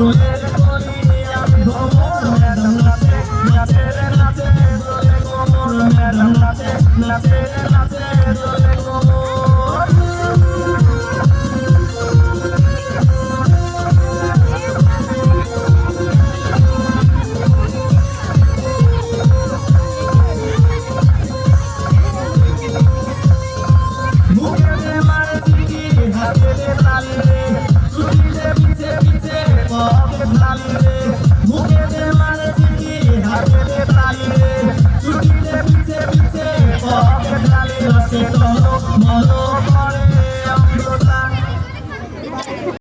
দোলের করি আমি ভ্রমণ ম্যাডাম নাচে নাচে রে নাচে দোলে কোমর ম্যাডাম নাচে নাচে রে নাচে দোলে কোমর মুখে দে মারে চিকি হাতে দে তালি রে ছুটি দে পিছে পিছে পকেট খালি রে মুখে দে মারে চিকি হাতে দে তালি রে ছুটি দে পিছে পিছে পকেট খালি রসে তো মনো করে